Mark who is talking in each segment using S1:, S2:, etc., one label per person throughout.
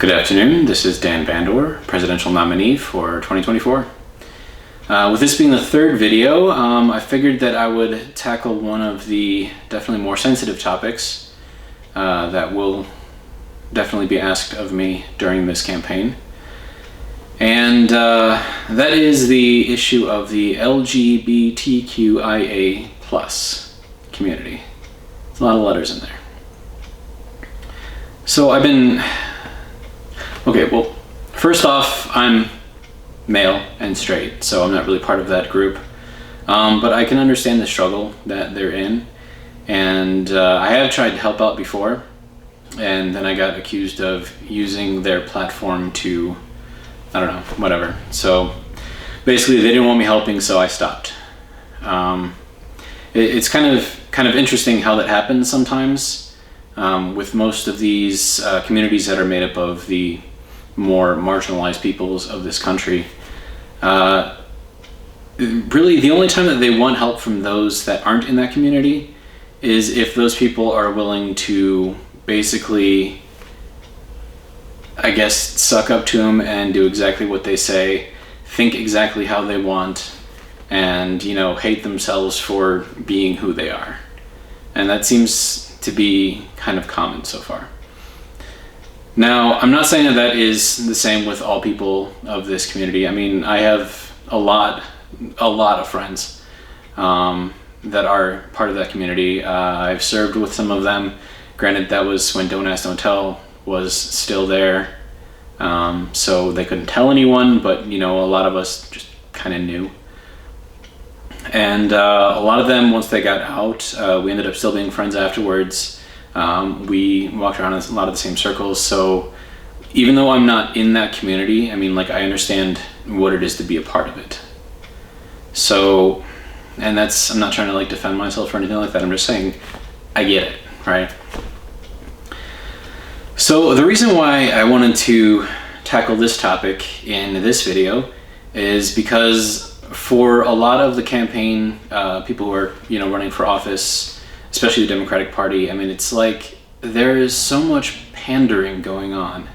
S1: Good afternoon, this is Dan Bandor, presidential nominee for 2024. With this being the third video, I figured that I would tackle one of the definitely more sensitive topics that will definitely be asked of me during this campaign. And that is the issue of the LGBTQIA plus community. There's a lot of letters in there. So okay, well, first off, I'm male and straight, so I'm not really part of that group. But I can understand the struggle that they're in. And I have tried to help out before, and then I got accused of using their platform to, I don't know, whatever. So basically they didn't want me helping, so I stopped. It's kind of interesting how that happens sometimes with most of these communities that are made up of the more marginalized peoples of this country. Really, the only time that they want help from those that aren't in that community is if those people are willing to basically, I guess, suck up to them and do exactly what they say, think exactly how they want, and, you know, hate themselves for being who they are. And that seems to be kind of common so far. Now, I'm not saying that that is the same with all people of this community. I mean, I have a lot of friends that are part of that community. I've served with some of them. Granted, that was when Don't Ask, Don't Tell was still there. So they couldn't tell anyone, but, you know, a lot of us just kind of knew. And a lot of them, once they got out, we ended up still being friends afterwards. We walked around in a lot of the same circles. So even though I'm not in that community, I mean, like, I understand what it is to be a part of it. So, and that's, I'm not trying to like defend myself or anything like that. I'm just saying I get it, right? So the reason why I wanted to tackle this topic in this video is because for a lot of the campaign people who are, you know, running for office, especially the Democratic Party, I mean, it's like there is so much pandering going on.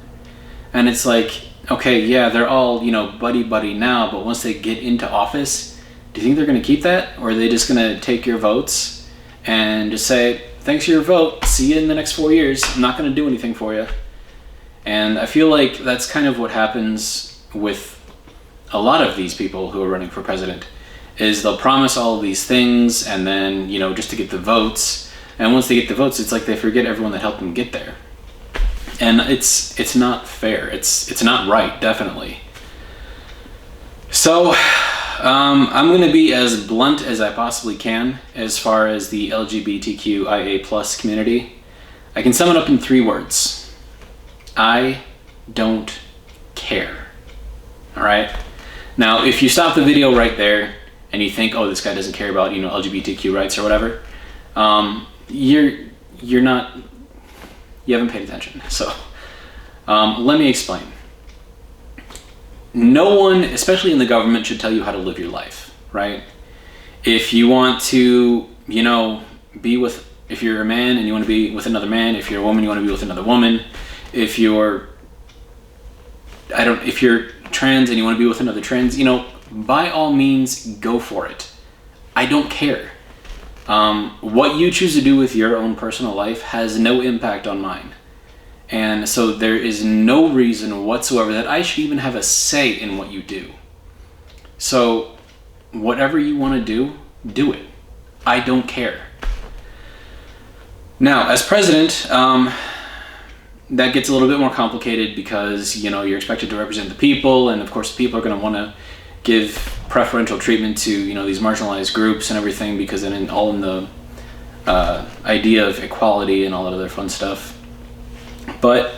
S1: And it's like, okay, yeah, they're all, you know, buddy now, but once they get into office, do you think they're going to keep that? Or are they just going to take your votes and just say, thanks for your vote, see you in the next 4 years, I'm not going to do anything for you? And I feel like that's kind of what happens with a lot of these people who are running for president, is they'll promise all of these things and then, you know, just to get the votes. And once they get the votes, it's like they forget everyone that helped them get there. And it's not fair. It's not right, definitely. So I'm going to be as blunt as I possibly can as far as the LGBTQIA plus community. I can sum it up in 3 words. I don't care. All right? Now, if you stop the video right there and you think, oh, this guy doesn't care about, you know, LGBTQ rights or whatever, you haven't paid attention. So let me explain. No one, especially in the government, should tell you how to live your life, right? If you want to, you know, if you're a man and you want to be with another man, if you're a woman, you want to be with another woman, if you're trans and you want to be with another trans, you know, by all means, go for it. I don't care. What you choose to do with your own personal life has no impact on mine. And so there is no reason whatsoever that I should even have a say in what you do. So whatever you want to do it. I don't care. Now, as president, that gets a little bit more complicated because, you know, you're expected to represent the people, and of course people are going to want to give preferential treatment to, you know, these marginalized groups and everything, because then all in the idea of equality and all that other fun stuff. But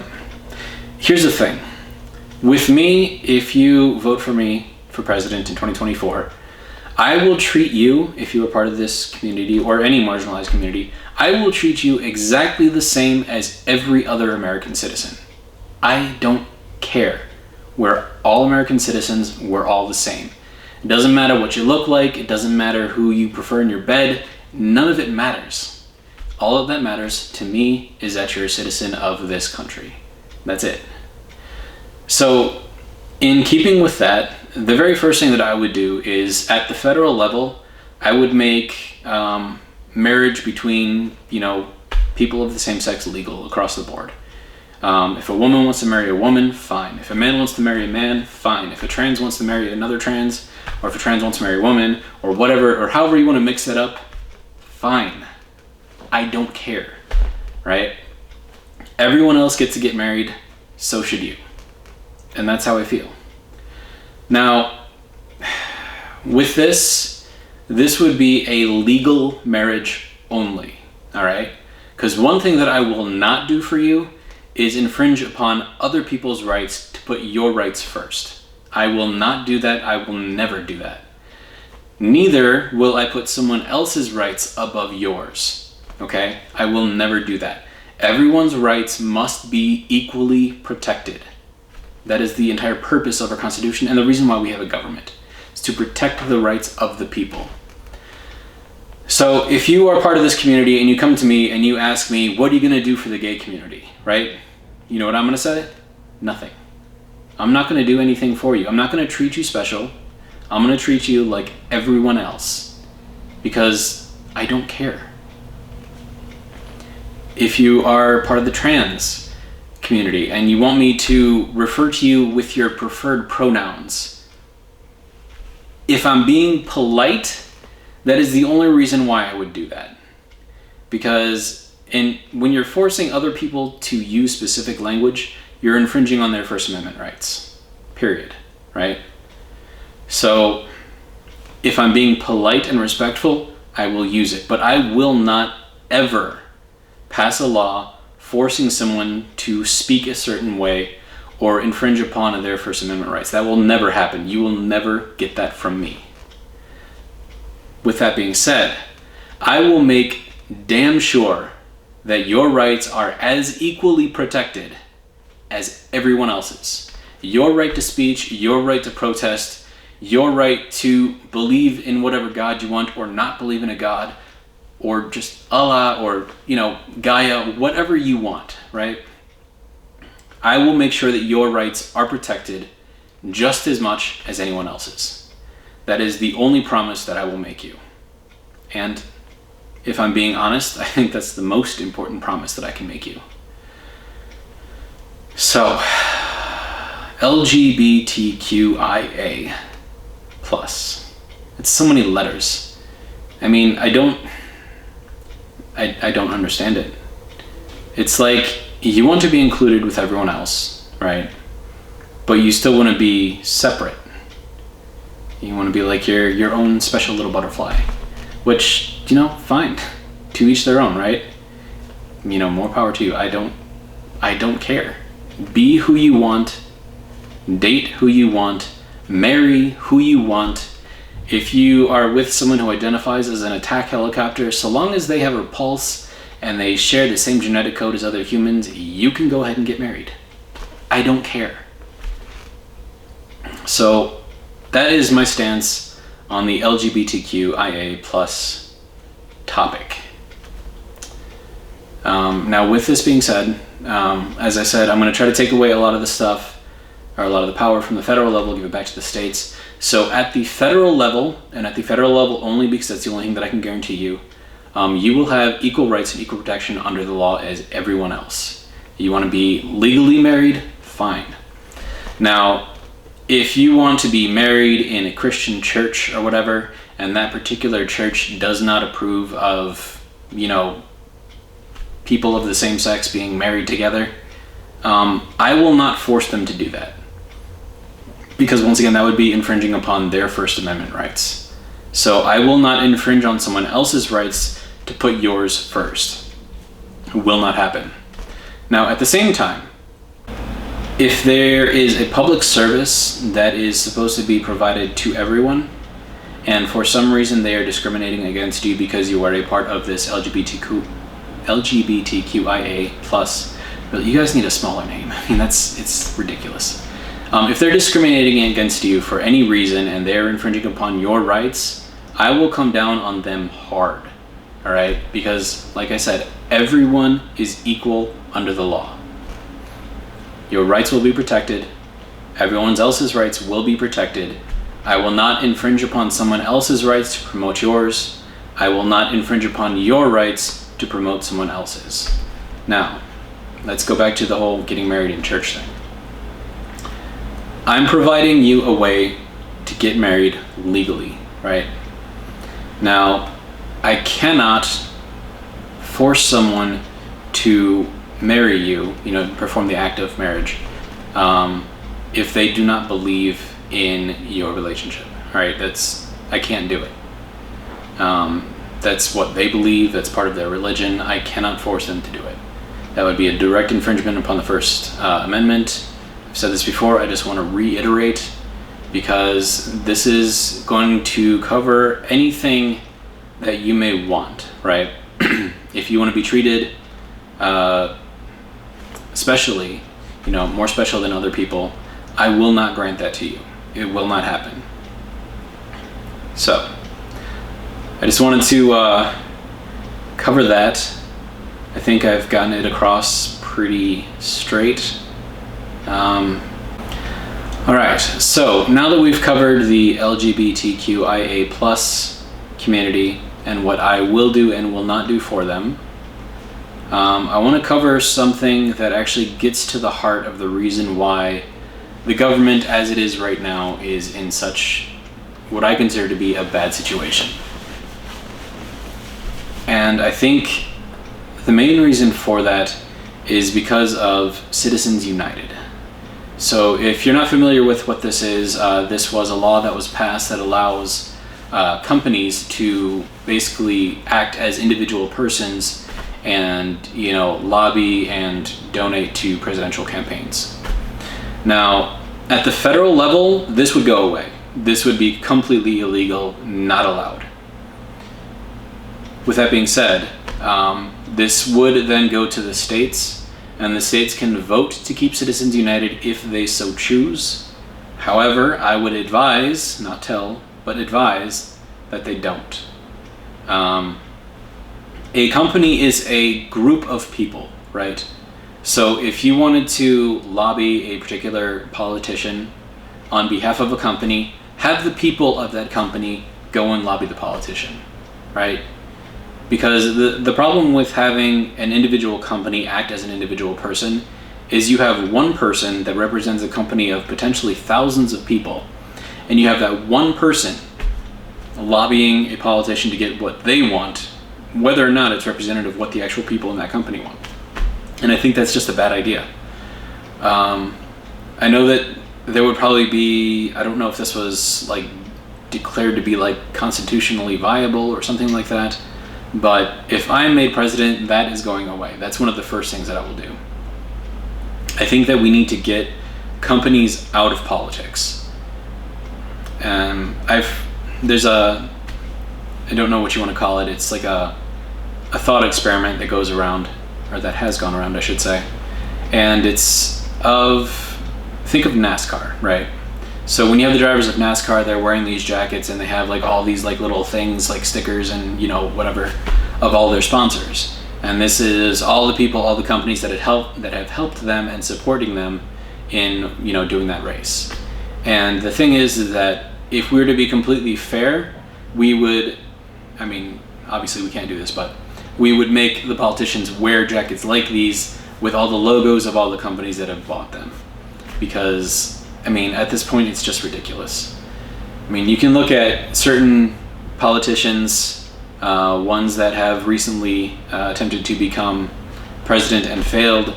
S1: here's the thing. With me, if you vote for me for president in 2024, I will treat you, if you are part of this community or any marginalized community, I will treat you exactly the same as every other American citizen. I don't care. We're all American citizens. We're all the same. It doesn't matter what you look like. It doesn't matter who you prefer in your bed. None of it matters. All of that matters to me is that you're a citizen of this country. That's it. So in keeping with that, the very first thing that I would do is at the federal level, I would make marriage between, people of the same sex legal across the board. If a woman wants to marry a woman, fine. If a man wants to marry a man, fine. If a trans wants to marry another trans, or if a trans wants to marry a woman, or whatever, or however you want to mix that up, fine. I don't care, right? Everyone else gets to get married, so should you. And that's how I feel. Now, with this would be a legal marriage only, all right? Because one thing that I will not do for you is infringe upon other people's rights to put your rights first. I will not do that. I will never do that. Neither will I put someone else's rights above yours, okay? I will never do that. Everyone's rights must be equally protected. That is the entire purpose of our Constitution and the reason why we have a government, is to protect the rights of the people. So if you are part of this community and you come to me and you ask me, what are you going to do for the gay community, right? You know what I'm going to say? Nothing. I'm not going to do anything for you. I'm not going to treat you special. I'm going to treat you like everyone else because I don't care. If you are part of the trans community and you want me to refer to you with your preferred pronouns, if I'm being polite, that is the only reason why I would do that. Because when you're forcing other people to use specific language, you're infringing on their First Amendment rights, period, right? So if I'm being polite and respectful, I will use it, but I will not ever pass a law forcing someone to speak a certain way or infringe upon their First Amendment rights. That will never happen. You will never get that from me. With that being said, I will make damn sure that your rights are as equally protected as everyone else's. Your right to speech, your right to protest, your right to believe in whatever God you want or not believe in a God, or just Allah, or, Gaia, whatever you want, right? I will make sure that your rights are protected just as much as anyone else's. That is the only promise that I will make you. And if I'm being honest, I think that's the most important promise that I can make you. So, LGBTQIA plus. It's so many letters. I mean, I don't understand it. It's like you want to be included with everyone else, right? But you still want to be separate. You want to be like your own special little butterfly, which, fine, to each their own, right? More power to you. I don't care. Be who you want, date who you want, marry who you want. If you are with someone who identifies as an attack helicopter, so long as they have a pulse and they share the same genetic code as other humans, you can go ahead and get married. I don't care. So that is my stance on the LGBTQIA plus topic. Now, with this being said, as I said, I'm going to try to take away a lot of the stuff, or a lot of the power from the federal level, give it back to the states. So at the federal level, and at the federal level only because that's the only thing that I can guarantee you, you will have equal rights and equal protection under the law as everyone else. You want to be legally married? Fine. Now, if you want to be married in a Christian church or whatever, and that particular church does not approve of, people of the same sex being married together, I will not force them to do that. Because once again, that would be infringing upon their First Amendment rights. So I will not infringe on someone else's rights to put yours first. It will not happen. Now, at the same time, if there is a public service that is supposed to be provided to everyone, and for some reason they are discriminating against you because you are a part of this LGBTQIA plus, but you guys need a smaller name. I mean, it's ridiculous. If they're discriminating against you for any reason and they're infringing upon your rights, I will come down on them hard, all right? Because, like I said, everyone is equal under the law. Your rights will be protected, Everyone else's rights will be protected. I will not infringe upon someone else's rights to promote yours. I will not infringe upon your rights to promote someone else's. Now, let's go back to the whole getting married in church thing. I'm providing you a way to get married legally, right? Now, I cannot force someone to marry you, perform the act of marriage, if they do not believe in your relationship, right? I can't do it. That's what they believe, that's part of their religion. I cannot force them to do it. That would be a direct infringement upon the First Amendment. I've said this before, I just want to reiterate, because this is going to cover anything that you may want, right? If you want to be treated especially, more special than other people, I will not grant that to you. It will not happen. So, I just wanted to cover that. I think I've gotten it across pretty straight. Alright, so now that we've covered the LGBTQIA plus community and what I will do and will not do for them, I want to cover something that actually gets to the heart of the reason why the government as it is right now is in such what I consider to be a bad situation. And I think the main reason for that is because of Citizens United. So if you're not familiar with what this is, this was a law that was passed that allows companies to basically act as individual persons and lobby and donate to presidential campaigns. Now, at the federal level, this would go away. This would be completely illegal, not allowed. With that being said, this would then go to the states, and the states can vote to keep Citizens United if they so choose. However, I would advise, not tell, but advise that they don't. A company is a group of people, right? So if you wanted to lobby a particular politician on behalf of a company, have the people of that company go and lobby the politician, right? Because the problem with having an individual company act as an individual person is you have one person that represents a company of potentially thousands of people, and you have that one person lobbying a politician to get what they want, whether or not it's representative of what the actual people in that company want. And I think that's just a bad idea. I know that there would probably be, I don't know if this was declared to be constitutionally viable or something like that, but if I'm made president, that is going away. That's one of the first things that I will do. I think that we need to get companies out of politics. There's I don't know what you want to call it. It's like a thought experiment that goes around, or that has gone around, I should say. And it's think of NASCAR, right? So when you have the drivers of NASCAR, they're wearing these jackets and they have all these little things like stickers and whatever of all their sponsors. And this is all the people, all the companies that have helped them and supporting them in doing that race. And the thing is that if we were to be completely fair, we would, obviously we can't do this, but we would make the politicians wear jackets like these with all the logos of all the companies that have bought them. Because, at this point, it's just ridiculous. You can look at certain politicians, ones that have recently attempted to become president and failed,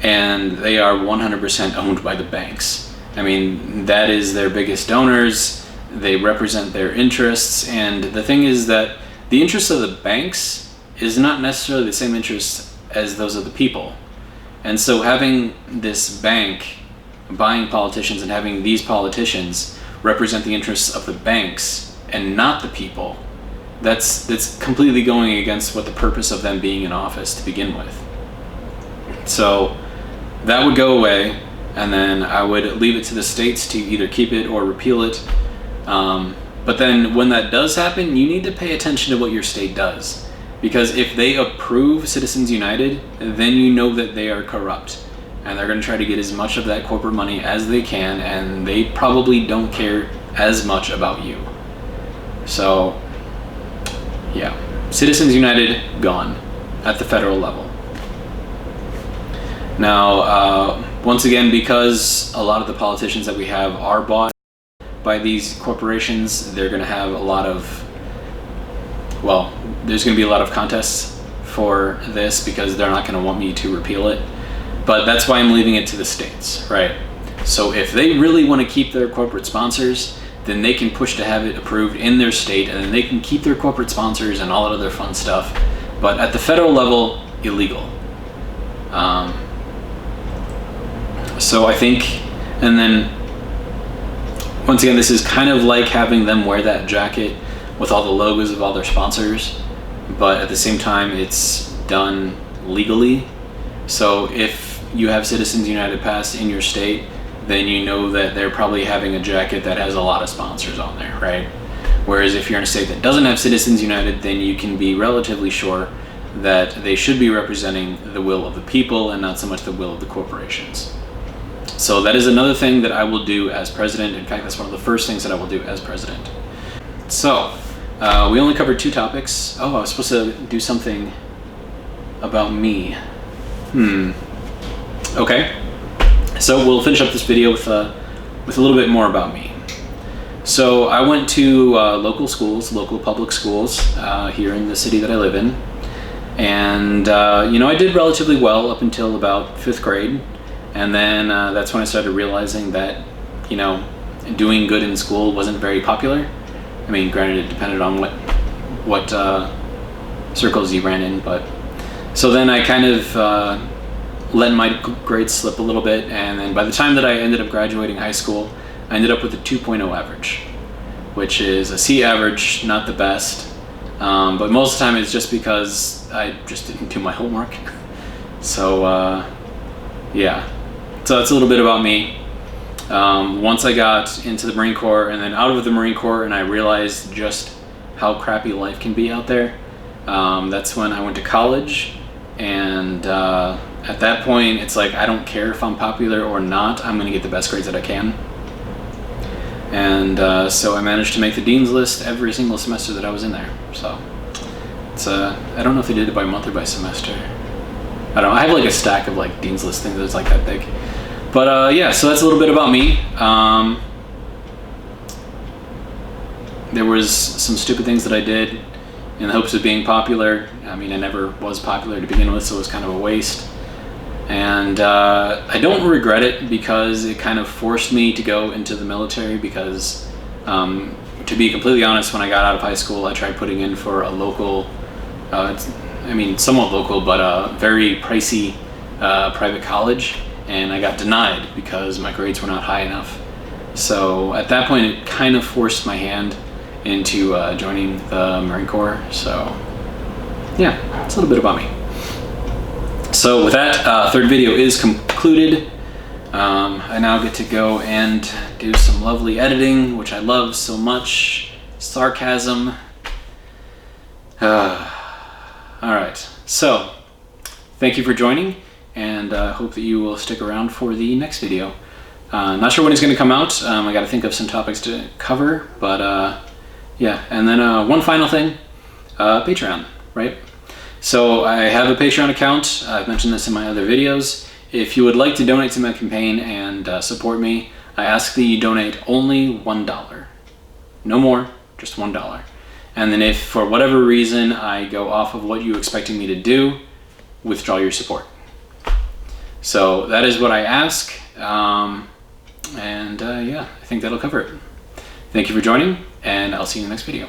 S1: and they are 100% owned by the banks. That is their biggest donors. They represent their interests, and the thing is that the interests of the banks is not necessarily the same interests as those of the people. And so having this bank buying politicians and having these politicians represent the interests of the banks and not the people, that's completely going against what the purpose of them being in office to begin with. So that would go away, and then I would leave it to the states to either keep it or repeal it. But then when that does happen, you need to pay attention to what your state does. Because if they approve Citizens United, then you know that they are corrupt. and they're going to try to get as much of that corporate money as they can, and they probably don't care as much about you. So yeah, Citizens United gone at the federal level. Now, once again, because a lot of the politicians that we have are bought by these corporations, they're going to have a lot of, well, there's going to be a lot of contests for this because they're not going to want me to repeal it. But that's why I'm leaving it to the states, right? So if they really want to keep their corporate sponsors, then they can push to have it approved in their state, and then they can keep their corporate sponsors and all that other fun stuff. But at the federal level, illegal. So I think, and then once again, this is kind of like having them wear that jacket with all the logos of all their sponsors, but at the same time, it's done legally. So if you have Citizens United passed in your state, then you know that they're probably having a jacket that has a lot of sponsors on there, right? Whereas if you're in a state that doesn't have Citizens United, then you can be relatively sure that they should be representing the will of the people and not so much the will of the corporations. So that is another thing that I will do as president. In fact, that's one of the first things that I will do as president. So we only covered 2 topics. Oh, I was supposed to do something about me. Okay. So we'll finish up this video with a little bit more about me. So I went to local schools, local public schools here in the city that I live in. And, you know, I did relatively well up until about 5th grade. And then that's when I started realizing that, you know, doing good in school wasn't very popular. I mean, granted, it depended on what circles you ran in, but so then I kind of let my grades slip a little bit, and then by the time that I ended up graduating high school, I ended up with a 2.0 average, which is a C average, not the best, but most of the time it's just because I just didn't do my homework. So yeah, so that's a little bit about me. Once I got into the Marine Corps and then out of the Marine Corps and I realized just how crappy life can be out there, that's when I went to college, and at that point it's like I don't care if I'm popular or not, I'm going to get the best grades that I can. And so I managed to make the Dean's List every single semester that I was in there. So it's I don't know if they did it by month or by semester. I don't know, I have like a stack of like Dean's List things that's like that big. But yeah, so that's a little bit about me. There was some stupid things that I did in the hopes of being popular. I mean, I never was popular to begin with, so it was kind of a waste. And I don't regret it because it kind of forced me to go into the military because, to be completely honest, when I got out of high school, I tried putting in for a local, I mean, somewhat local, but a very pricey private college. And I got denied because my grades were not high enough. So at that point, it kind of forced my hand into joining the Marine Corps. So yeah, it's a little bit about me. So with that, third video is concluded. I now get to go and do some lovely editing, which I love so much. Sarcasm. All right, so thank you for joining, and hope that you will stick around for the next video. Not sure when it's going to come out. I got to think of some topics to cover, but yeah. And then one final thing, Patreon, right? So I have a Patreon account. I've mentioned this in my other videos. If you would like to donate to my campaign and support me, I ask that you donate only $1. No more, just $1. And then if for whatever reason I go off of what you're expecting me to do, withdraw your support. So that is what I ask. Yeah, I think that'll cover it. Thank you for joining, and I'll see you in the next video.